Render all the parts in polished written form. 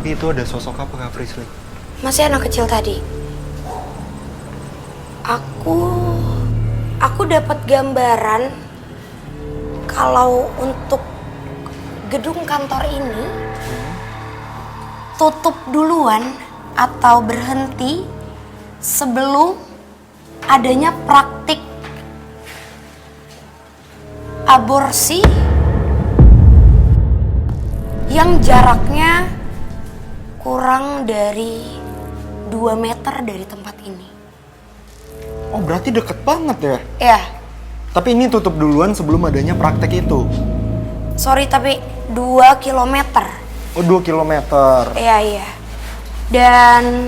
Tapi itu ada sosok apa Kak Frisly? Masih anak kecil tadi. Aku dapat gambaran kalau untuk gedung kantor ini tutup duluan atau berhenti sebelum adanya praktik aborsi yang jaraknya kurang dari 2 meter dari tempat ini. Oh berarti deket banget ya? Ya, Tapi ini tutup duluan sebelum adanya praktek itu. sorry tapi 2 kilometer. Oh 2 kilometer. Iya. Dan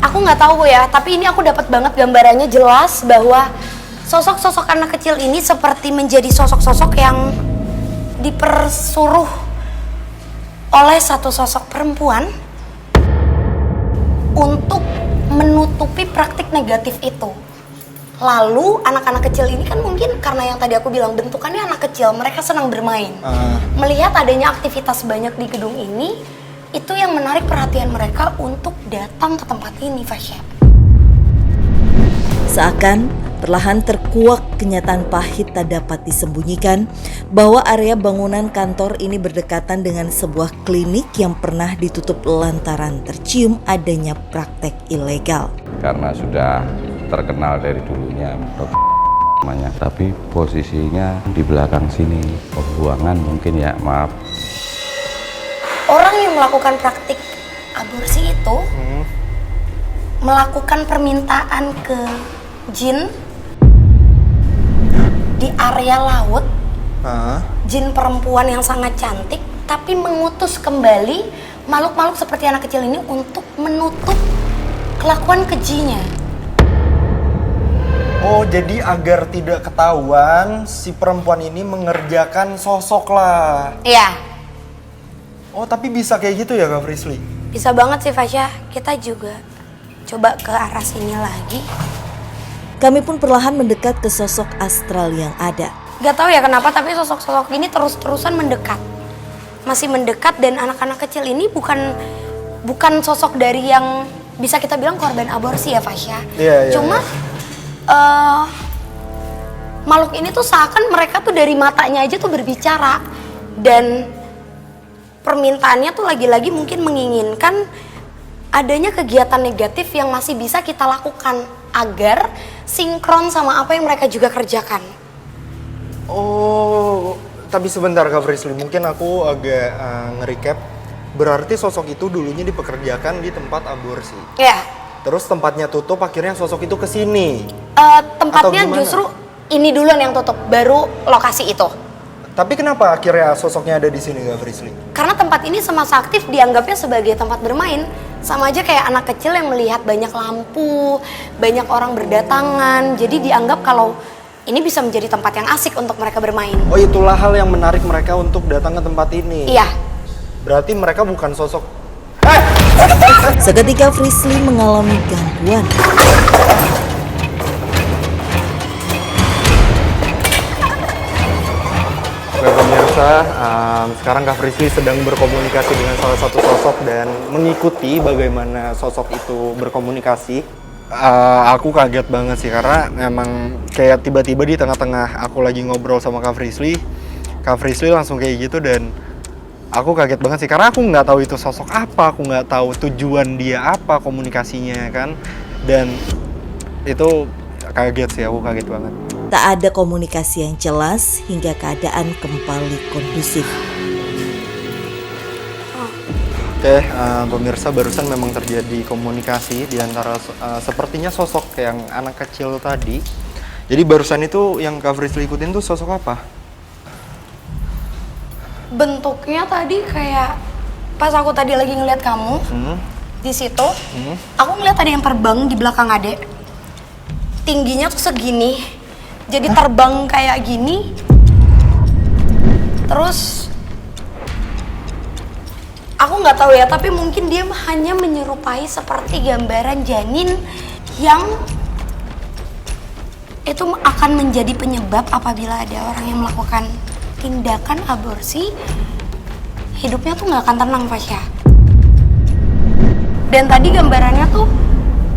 aku nggak tahu ya, tapi ini aku dapat banget gambarannya jelas bahwa sosok-sosok anak kecil ini seperti menjadi sosok-sosok yang dipersuruh oleh satu sosok perempuan untuk menutupi praktik negatif itu. Lalu anak-anak kecil ini kan mungkin karena yang tadi aku bilang bentukannya anak kecil, mereka senang bermain. Melihat adanya aktivitas banyak di gedung ini, itu yang menarik perhatian mereka untuk datang ke tempat ini, Fasya. Seakan perlahan terkuak kenyataan pahit tak dapat disembunyikan bahwa area bangunan kantor ini berdekatan dengan sebuah klinik yang pernah ditutup lantaran tercium adanya praktek ilegal. Karena sudah terkenal dari dulunya namanya, tapi posisinya di belakang sini, pembuangan mungkin ya, maaf. Orang yang melakukan praktik aborsi itu melakukan permintaan ke jin di area laut, jin perempuan yang sangat cantik, tapi mengutus kembali makhluk-makhluk seperti anak kecil ini untuk menutup kelakuan kejinya. Oh jadi agar tidak ketahuan si perempuan ini mengerjakan sosok lah. Iya, Oh tapi bisa kayak gitu ya Kak Frisly? bisa banget sih Fasya. Kita juga coba ke arah sini lagi. Kami pun perlahan mendekat ke sosok astral yang ada. Gak tahu ya kenapa, tapi sosok-sosok ini terus-terusan mendekat. Masih mendekat, dan anak-anak kecil ini bukan sosok dari yang bisa kita bilang korban aborsi ya Fasya. Iya. Cuma makhluk ini tuh seakan mereka tuh dari matanya aja tuh berbicara. Dan permintaannya tuh lagi-lagi mungkin menginginkan adanya kegiatan negatif yang masih bisa kita lakukan agar sinkron sama apa yang mereka juga kerjakan. Oh tapi sebentar Kak Frisly, mungkin aku agak nge-recap. Berarti sosok itu dulunya dipekerjakan di tempat aborsi. Ya, Terus tempatnya tutup, akhirnya sosok itu kesini. tempatnya Atau gimana? justru ini duluan yang tutup, baru lokasi itu. Tapi kenapa akhirnya sosoknya ada di sini Kak Frisly? Karena tempat ini semasa aktif dianggapnya sebagai tempat bermain. Sama aja kayak anak kecil yang melihat banyak lampu, banyak orang berdatangan. Jadi dianggap kalau ini bisa menjadi tempat yang asik untuk mereka bermain. Oh itulah hal yang menarik mereka untuk datang ke tempat ini. Iya. Berarti mereka bukan sosok. Seketika Frisly mengalami gangguan. Oke pemirsa, sekarang Kak Frisly sedang berkomunikasi dengan salah satu sosok dan mengikuti bagaimana sosok itu berkomunikasi. Aku kaget banget sih karena memang kayak tiba-tiba di tengah-tengah aku lagi ngobrol sama Kak Frisly langsung kayak gitu, dan aku kaget banget sih karena aku nggak tahu itu sosok apa, aku nggak tahu tujuan dia apa komunikasinya kan, dan itu kaget sih, aku kaget banget. Tak ada komunikasi yang jelas hingga keadaan kembali kondusif. Oke, pemirsa, barusan memang terjadi komunikasi di antara sepertinya sosok yang anak kecil tadi. Jadi barusan itu yang Kak Frisly ikutin tuh sosok apa? Bentuknya tadi kayak pas aku tadi lagi ngeliat kamu di situ, aku ngeliat ada yang terbang di belakang adek. Tingginya tuh segini, jadi terbang kayak gini. Terus aku nggak tahu ya, tapi mungkin dia hanya menyerupai seperti gambaran janin yang itu akan menjadi penyebab apabila ada orang yang melakukan tindakan aborsi hidupnya tuh nggak akan tenang, Fasya. Dan tadi gambarannya tuh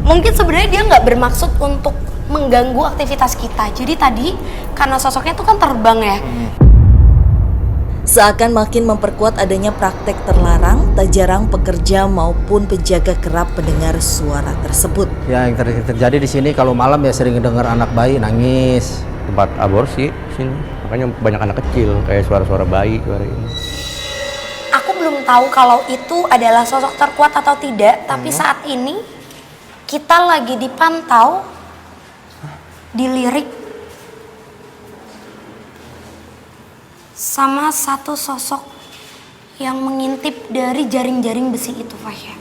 mungkin sebenarnya dia nggak bermaksud untuk mengganggu aktivitas kita. Jadi tadi karena sosoknya tuh kan terbang ya. Seakan makin memperkuat adanya praktek terlarang, tak jarang pekerja maupun penjaga kerap mendengar suara tersebut. Ya, yang terjadi di sini kalau malam ya sering dengar anak bayi nangis. Tempat aborsi sini, makanya banyak anak kecil kayak suara-suara bayi suara ini. Aku belum tahu kalau itu adalah sosok terkuat atau tidak, tapi saat ini kita lagi dipantau, dilirik sama satu sosok yang mengintip dari jaring-jaring besi itu, Fasya.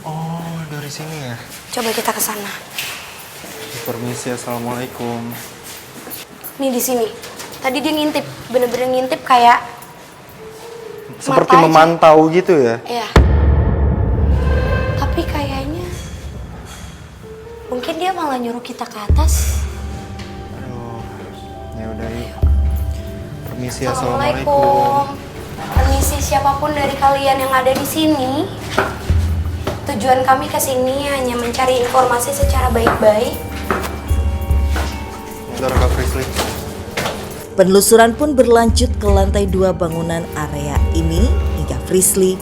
Oh, dari sini ya. Coba kita ke sana. Permisi, assalamualaikum. Nih di sini. Tadi dia ngintip, bener-bener ngintip kayak Seperti mata aja. memantau gitu ya. Iya. Tapi kayaknya mungkin dia malah nyuruh kita ke atas. Aduh, ya udah yuk. Permisi, Assalamualaikum. assalamualaikum. Permisi siapapun dari kalian yang ada di sini. Tujuan kami ke sini hanya mencari informasi secara baik-baik. Bentar, Kak Frisly. Penelusuran pun berlanjut ke lantai 2 bangunan area ini hingga Frisly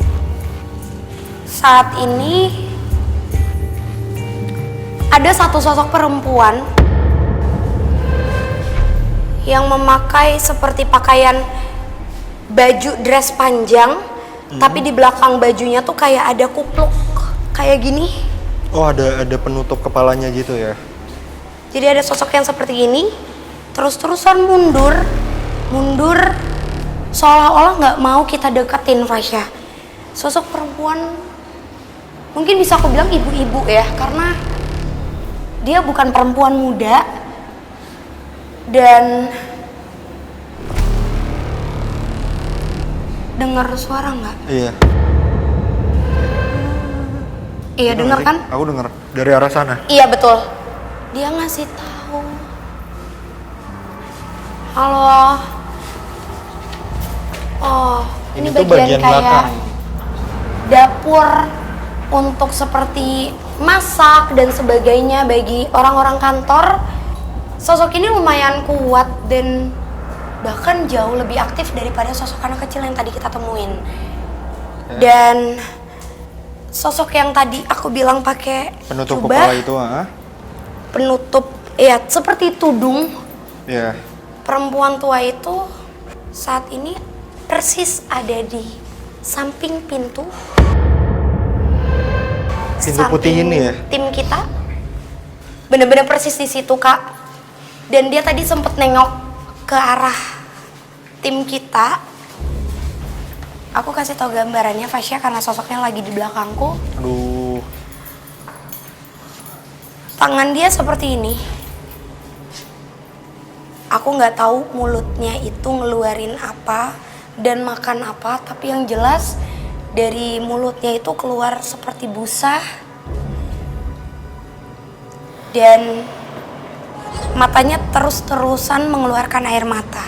Saat ini ada satu sosok perempuan yang memakai seperti pakaian baju dress panjang, tapi di belakang bajunya tuh kayak ada kupluk kayak gini. Oh, ada penutup kepalanya gitu ya. Jadi ada sosok yang seperti ini, terus-terusan mundur, seolah-olah nggak mau kita deketin, Fasya. Sosok perempuan, mungkin bisa aku bilang ibu-ibu ya, karena dia bukan perempuan muda, dan dengar suara nggak? Iya. Iya, dengar kan? Aku dengar dari arah sana. Iya betul. Dia ngasih tahu. Halo. Oh, ini tuh bagian kayak belakang. dapur untuk seperti masak dan sebagainya bagi orang-orang kantor. Sosok ini lumayan kuat dan bahkan jauh lebih aktif daripada sosok anak kecil yang tadi kita temuin. Dan sosok yang tadi aku bilang pakai Penutup jubah, kepala itu, penutup ya seperti tudung. Iya. Perempuan tua itu saat ini persis ada di samping pintu Putih ini ya. tim kita, bener-bener persis di situ, Kak. Dan dia tadi sempet nengok ke arah tim kita. Aku kasih tau gambarannya, Fasya, karena sosoknya lagi di belakangku. Aduh. Tangan dia seperti ini. Aku nggak tahu mulutnya itu ngeluarin apa dan makan apa, tapi yang jelas dari mulutnya itu keluar seperti busa dan matanya terus-terusan mengeluarkan air mata.